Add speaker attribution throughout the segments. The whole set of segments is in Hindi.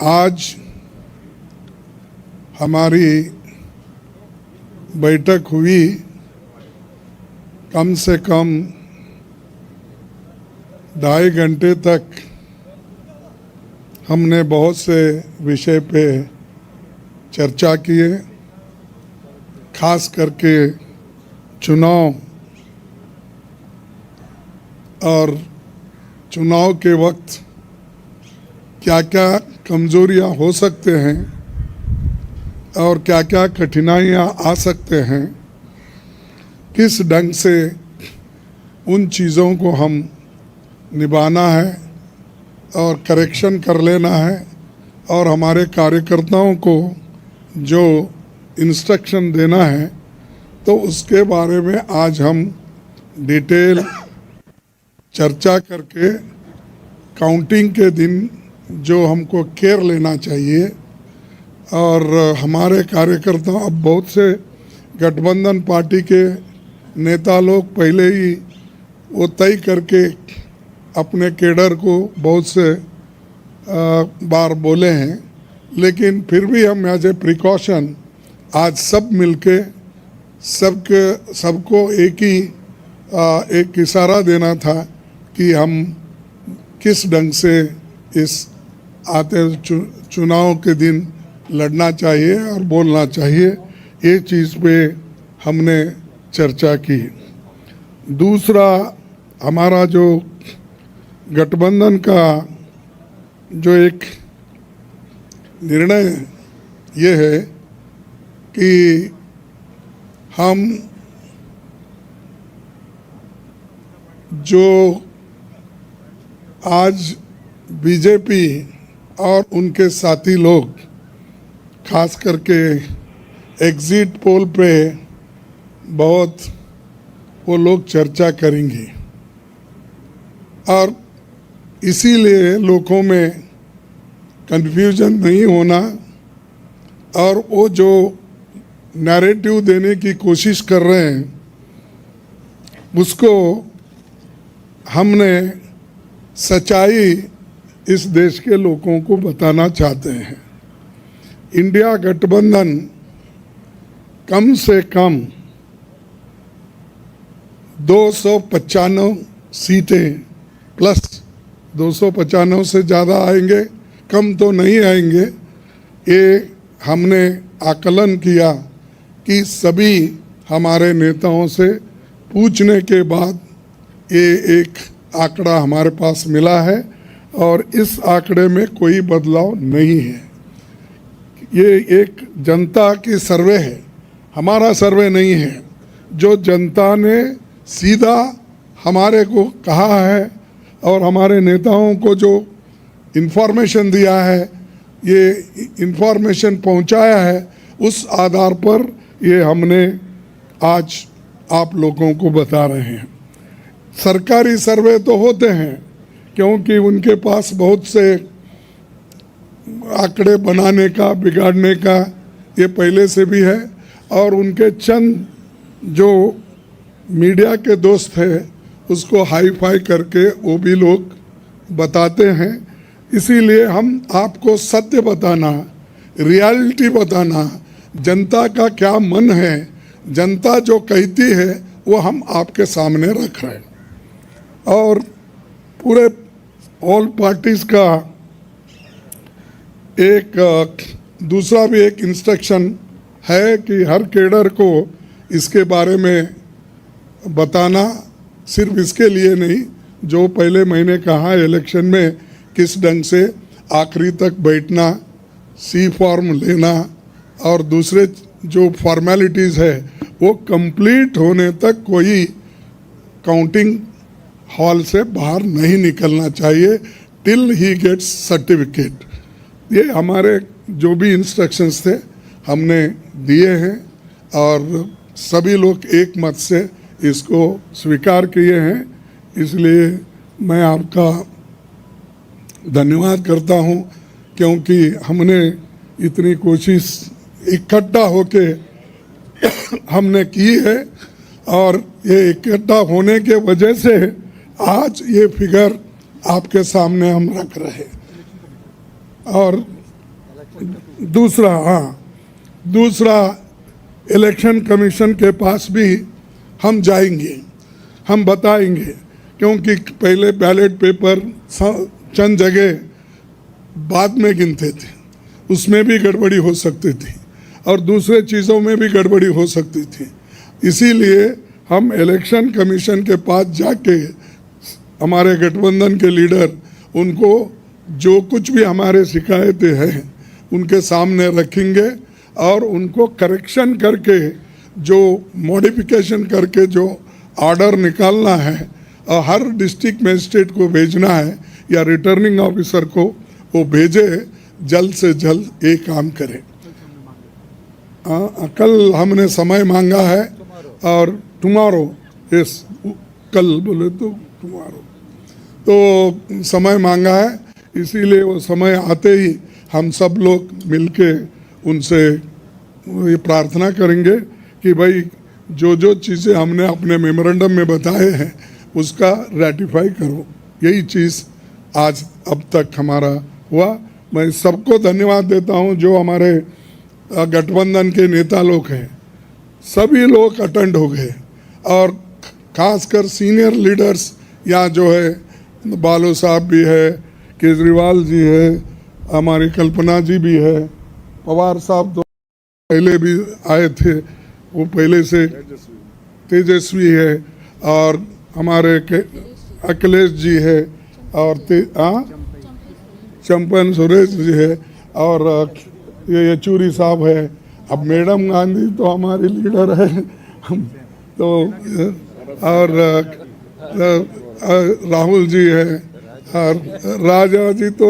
Speaker 1: आज हमारी बैठक हुई, कम से कम 2.5 घंटे तक हमने बहुत से विषय पे चर्चा किए। खास करके चुनाव और चुनाव के वक्त क्या क्या कमज़ोरियां हो सकते हैं और क्या क्या कठिनाइयां आ सकते हैं, किस ढंग से उन चीज़ों को हम निभाना है और करेक्शन कर लेना है और हमारे कार्यकर्ताओं को जो इंस्ट्रक्शन देना है, तो उसके बारे में आज हम डिटेल चर्चा करके काउंटिंग के दिन जो हमको केयर लेना चाहिए। और हमारे कार्यकर्ता, अब बहुत से गठबंधन पार्टी के नेता लोग पहले ही वो तय करके अपने केडर को बहुत से बार बोले हैं, लेकिन फिर भी हम एज ए प्रिकॉशन आज सब मिलके सबको एक इशारा देना था कि हम किस ढंग से इस आते चुनाव के दिन लड़ना चाहिए और बोलना चाहिए। ये चीज़ पे हमने चर्चा की। दूसरा, हमारा जो गठबंधन का जो एक निर्णय ये है कि हम जो आज बीजेपी और उनके साथी लोग खास करके एग्जिट पोल पे बहुत वो लोग चर्चा करेंगे और इसीलिए लोगों में कंफ्यूजन नहीं होना और वो जो नैरेटिव देने की कोशिश कर रहे हैं उसको हमने सच्चाई इस देश के लोगों को बताना चाहते हैं। इंडिया गठबंधन कम से कम 295 सीटें प्लस 295 से ज़्यादा आएंगे, कम तो नहीं आएंगे। ये हमने आकलन किया कि सभी हमारे नेताओं से पूछने के बाद ये एक आंकड़ा हमारे पास मिला है और इस आंकड़े में कोई बदलाव नहीं है। ये एक जनता की सर्वे है, हमारा सर्वे नहीं है। जो जनता ने सीधा हमारे को कहा है और हमारे नेताओं को जो इन्फॉर्मेशन दिया है, ये इन्फॉर्मेशन पहुंचाया है, उस आधार पर ये हमने आज आप लोगों को बता रहे हैं। सरकारी सर्वे तो होते हैं क्योंकि उनके पास बहुत से आंकड़े बनाने का, बिगाड़ने का ये पहले से भी है और उनके चंद जो मीडिया के दोस्त हैं उसको हाई फाई करके वो भी लोग बताते हैं। इसीलिए हम आपको सत्य बताना, रियलिटी बताना, जनता का क्या मन है, जनता जो कहती है वो हम आपके सामने रख रहे हैं। और पूरे ऑल पार्टीज का एक दूसरा भी एक इंस्ट्रक्शन है कि हर कैडर को इसके बारे में बताना, सिर्फ इसके लिए नहीं, जो पहले मैंने कहा इलेक्शन में किस ढंग से आखिरी तक बैठना, सी फॉर्म लेना और दूसरे जो फॉर्मेलिटीज़ है वो कंप्लीट होने तक कोई काउंटिंग हॉल से बाहर नहीं निकलना चाहिए टिल ही गेट्स सर्टिफिकेट। ये हमारे जो भी इंस्ट्रक्शंस थे हमने दिए हैं और सभी लोग एक मत से इसको स्वीकार किए हैं। इसलिए मैं आपका धन्यवाद करता हूं क्योंकि हमने इतनी कोशिश इकट्ठा होके हमने की है और ये इकट्ठा होने के वजह से आज ये फिगर आपके सामने हम रख रहे हैं। और दूसरा इलेक्शन कमीशन के पास भी हम जाएंगे, हम बताएंगे, क्योंकि पहले बैलेट पेपर चंद जगह बाद में गिनते थे, उसमें भी गड़बड़ी हो सकती थी और दूसरे चीज़ों में भी गड़बड़ी हो सकती थी। इसीलिए हम इलेक्शन कमीशन के पास जाके हमारे गठबंधन के लीडर उनको जो कुछ भी हमारे शिकायतें हैं उनके सामने रखेंगे और उनको करेक्शन करके जो मॉडिफिकेशन करके जो ऑर्डर निकालना है और हर डिस्ट्रिक्ट मजिस्ट्रेट को भेजना है या रिटर्निंग ऑफिसर को वो भेजे, जल्द से जल्द ये काम करें। कल हमने समय मांगा है और टुमारो, यस कल बोले तो टुमारो, तो समय मांगा है, इसीलिए वो समय आते ही हम सब लोग मिलके उनसे ये प्रार्थना करेंगे कि भाई जो जो चीज़ें हमने अपने मेमोरेंडम में बताए हैं उसका रेटिफाई करो। यही चीज़ आज अब तक हमारा हुआ। मैं सबको धन्यवाद देता हूं जो हमारे गठबंधन के नेता लोग हैं, सभी लोग अटेंड हो गए और खासकर सीनियर लीडर्स यहाँ जो है, बालो साहब भी है, केजरीवाल जी है, हमारी कल्पना जी भी है, पवार साहब तो पहले भी आए थे, वो पहले से तेजस्वी है, और हमारे अखिलेश जी है, और चंपन सुरेश जी है, और ये येचूरी साहब है। अब मैडम गांधी तो हमारी लीडर है तो, और राहुल जी है, और राजा जी तो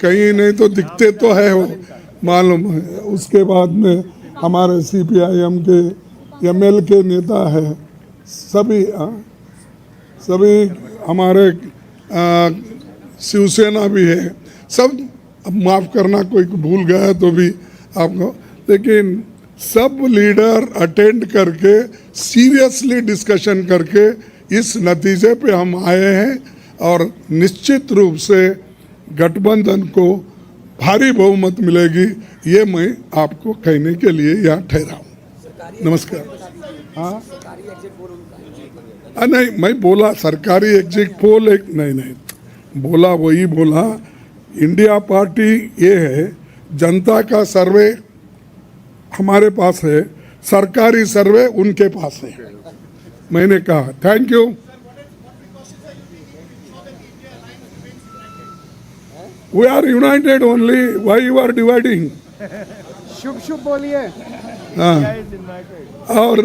Speaker 1: कहीं नहीं तो दिखते तो है वो, मालूम है। उसके बाद में हमारे CPIM के ML के नेता है, सभी हमारे शिवसेना भी है, सब। अब माफ़ करना कोई भूल गया तो भी आपको, लेकिन सब लीडर अटेंड करके सीरियसली डिस्कशन करके इस नतीजे पे हम आए हैं और निश्चित रूप से गठबंधन को भारी बहुमत मिलेगी, ये मैं आपको कहने के लिए यहाँ ठहरा हूँ। नमस्कार। हाँ नहीं, मैं बोला सरकारी एग्जिट पोल एक नहीं बोला, वही बोला। इंडिया पार्टी ये है, जनता का सर्वे हमारे पास है, सरकारी सर्वे उनके पास है। मैंने कहा thank you. We are united only. Why you are dividing?
Speaker 2: शुभ शुभ बोलिए।
Speaker 1: हाँ, और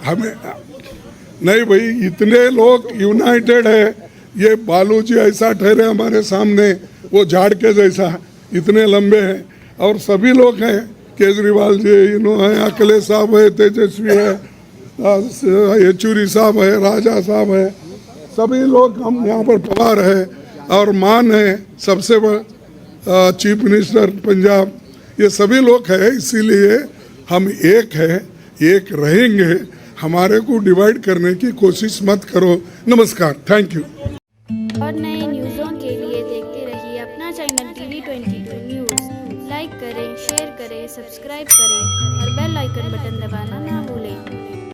Speaker 1: हमें नहीं भाई, इतने लोग यूनाइटेड है। ये बालू जी ऐसा ठहरे हमारे सामने, वो झाड़ के जैसा, इतने लंबे हैं, और सभी लोग हैं, केजरीवाल जी इन्होंने, अखिलेश साहब है, तेजस्वी है, येचूरी साहब है, राजा साहब है, सभी लोग हम यहाँ पर पवार है, और मान है सबसे बड़ा चीफ मिनिस्टर पंजाब, ये सभी लोग हैं। इसीलिए हम एक है, एक रहेंगे। हमारे को डिवाइड करने की कोशिश मत करो। नमस्कार, थैंक यू।
Speaker 3: और नए न्यूज़ों के लिए देखते रहिए अपना चैनल TV22 न्यूज़। लाइक करें, शेयर करें, सब्सक्राइब करें और बेल आइकन बटन दबाना ना